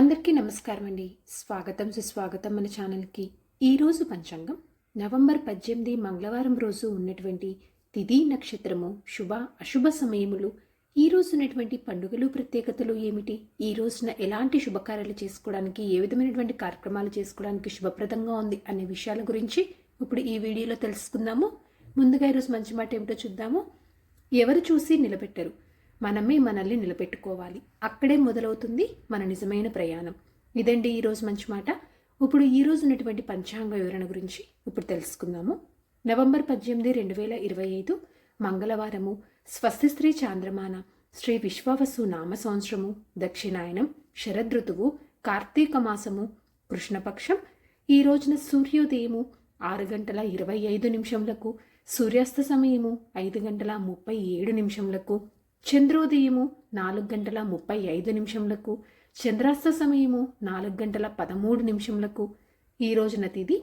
అందరికీ నమస్కారం అండి. స్వాగతం సుస్వాగతం మన ఛానల్కి. ఈరోజు పంచాంగం నవంబర్ 18 మంగళవారం రోజు ఉన్నటువంటి తిథి నక్షత్రము శుభ అశుభ సమయములు, ఈ రోజు ఉన్నటువంటి పండుగలు ప్రత్యేకతలు ఏమిటి, ఈ రోజున ఎలాంటి శుభకార్యాలు చేసుకోవడానికి, ఏ విధమైనటువంటి కార్యక్రమాలు చేసుకోవడానికి శుభప్రదంగా ఉంది అనే విషయాల గురించి ఇప్పుడు ఈ వీడియోలో తెలుసుకుందాము. ముందుగా ఈరోజు మంచి మాట ఏమిటో చూద్దాము. ఎవరు చూసి నిలబెట్టరు, మనమే మనల్ని నిలబెట్టుకోవాలి. అక్కడే మొదలవుతుంది మన నిజమైన ప్రయాణం. ఇదండి ఈరోజు మంచి మాట. ఇప్పుడు ఈ రోజు ఉన్నటువంటి పంచాంగ వివరణ గురించి ఇప్పుడు తెలుసుకుందాము. నవంబర్ 18, 2025 మంగళవారము, స్వస్తి శ్రీ చాంద్రమాన, శ్రీ విశ్వావసు నామ సంవత్సరము, దక్షిణాయనం, శరదృతువు, కార్తీక మాసము, కృష్ణపక్షం. ఈ రోజున సూర్యోదయము 6:25, సూర్యాస్త సమయము 5:37, చంద్రోదయము 4:35, చంద్రాస్త సమయము 4:13. ఈ రోజున తిథి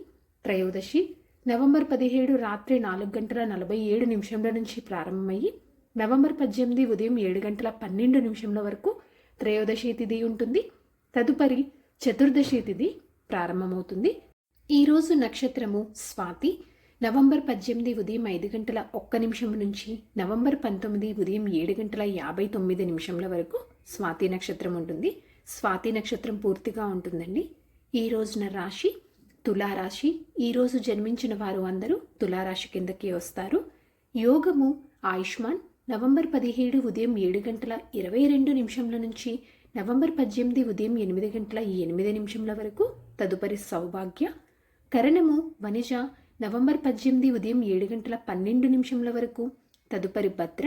త్రయోదశి, నవంబర్ 17 రాత్రి 4:47 నుంచి ప్రారంభమయ్యి నవంబర్ 18 ఉదయం 7:12 వరకు త్రయోదశి తిథి ఉంటుంది. తదుపరి చతుర్దశి తిథి ప్రారంభమవుతుంది. ఈరోజు నక్షత్రము స్వాతి, నవంబర్ 18 ఉదయం 5:01 నుంచి నవంబర్ 19 ఉదయం 7:59 వరకు స్వాతి నక్షత్రం ఉంటుంది. స్వాతి నక్షత్రం పూర్తిగా ఉంటుందండి. ఈ రోజున రాశి తులారాశి. ఈరోజు జన్మించిన వారు అందరూ తులారాశి కిందకి వస్తారు. యోగము ఆయుష్మాన్, నవంబర్ 17 ఉదయం 7:22 నుంచి నవంబర్ 18 ఉదయం 8:08 వరకు. తదుపరి సౌభాగ్య. కరణము వనిజ, నవంబర్ 18 ఉదయం 7:12 వరకు. తదుపరి భద్ర,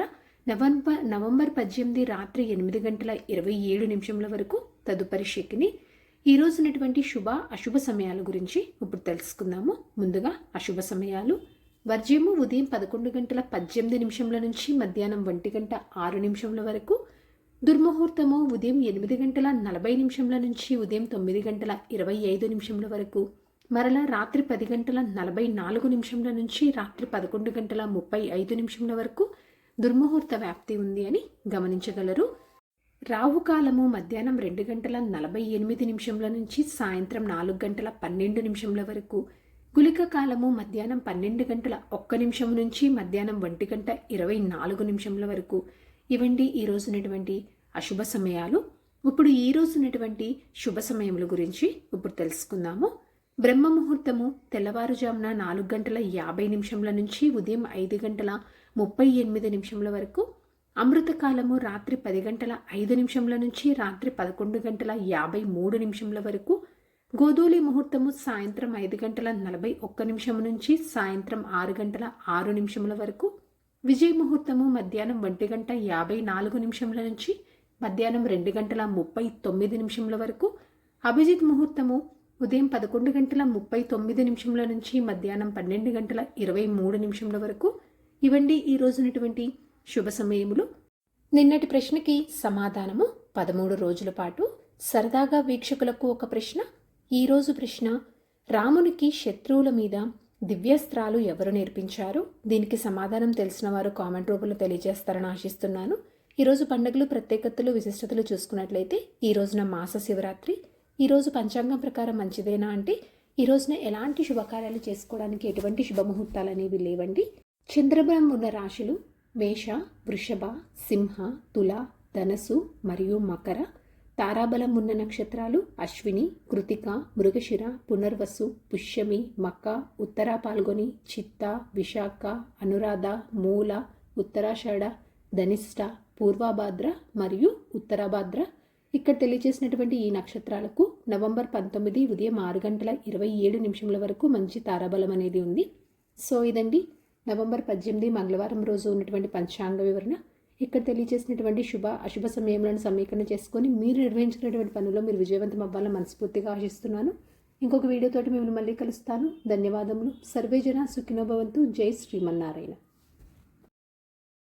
నవంబర్ 18 రాత్రి 8:27 వరకు. తదుపరి శకిని. ఈ రోజు ఉన్నటువంటి శుభ అశుభ సమయాల గురించి ఇప్పుడు తెలుసుకుందాము. ముందుగా అశుభ సమయాలు. వర్జ్యము ఉదయం 11:18 నుంచి మధ్యాహ్నం 1:06 వరకు. దుర్ముహూర్తము ఉదయం 8:40 నుంచి ఉదయం 9:25 వరకు. మరలా రాత్రి 10:44 నుంచి రాత్రి 11:35 వరకు దుర్ముహూర్త వ్యాప్తి ఉంది అని గమనించగలరు. రాహుకాలము మధ్యాహ్నం 2:48 నుంచి సాయంత్రం 4:12 వరకు. గుళిక కాలము మధ్యాహ్నం 12:01 నుంచి మధ్యాహ్నం 1:24 వరకు. ఇవండి ఈ రోజునటువంటి అశుభ సమయాలు. ఇప్పుడు ఈ రోజునటువంటి శుభ సమయముల గురించి ఇప్పుడు తెలుసుకుందాము. బ్రహ్మ ముహూర్తము తెల్లవారుజామున 4:50 నుంచి ఉదయం 5:38 వరకు. అమృతకాలము రాత్రి 10:05 నుంచి రాత్రి 11:53 వరకు. గోధూలి ముహూర్తము సాయంత్రం 5:41 నుంచి సాయంత్రం 6:06 వరకు. విజయ ముహూర్తము మధ్యాహ్నం 1:54 నుంచి మధ్యాహ్నం 2:39 వరకు. అభిజిత్ ముహూర్తము ఉదయం 11:39 నుంచి మధ్యాహ్నం 12:23 వరకు. ఇవండి ఈ రోజునటువంటి శుభ సమయములు. నిన్నటి ప్రశ్నకి సమాధానము 13 రోజుల పాటు. సరదాగా వీక్షకులకు ఒక ప్రశ్న. ఈరోజు ప్రశ్న: రామునికి శత్రువుల మీద దివ్యాస్త్రాలు ఎవరు నేర్పించారు? దీనికి సమాధానం తెలిసిన వారు కామెంట్ రూపంలో తెలియజేస్తారని ఆశిస్తున్నాను. ఈరోజు పండుగలు ప్రత్యేకతలు విశిష్టతలు చూసుకున్నట్లయితే ఈ రోజున మాస శివరాత్రి. ఈరోజు పంచాంగం ప్రకారం మంచిదేనా అంటే ఈ రోజున ఎలాంటి శుభకార్యాలు చేసుకోవడానికి ఎటువంటి శుభముహూర్తాలు అనేవి లేవండి. చంద్రబలం ఉన్న రాశులు మేష, వృషభ, సింహ, తుల, ధనసు మరియు మకర. తారాబలం ఉన్న నక్షత్రాలు అశ్విని, కృతిక, మృగశిర, పునర్వసు, పుష్యమి, మక, ఉత్తరా పాల్గొని, చిత్త, విశాఖ, అనురాధ, మూల, ఉత్తరాషాఢ, ధనిష్ట, పూర్వభాద్ర మరియు ఉత్తరాభాద్ర. ఇక్కడ తెలియజేసినటువంటి ఈ నక్షత్రాలకు నవంబర్ 19 ఉదయం 6:27 వరకు మంచి తారాబలం అనేది ఉంది. సో ఇదండి నవంబర్ 18 మంగళవారం రోజు ఉన్నటువంటి పంచాంగ వివరణ. ఇక్కడ తెలియజేసినటువంటి శుభ అశుభ సమయములను సమీకరణ చేసుకొని మీరు నిర్వహించుకునేటువంటి పనుల్లో మీరు విజయవంతం అవ్వాలని మనస్ఫూర్తిగా ఆశిస్తున్నాను. ఇంకొక వీడియోతోటి మిమ్మల్ని మళ్ళీ కలుస్తాను. ధన్యవాదములు. సర్వే జన సుఖినో భవంతు. జై శ్రీమన్నారాయణ.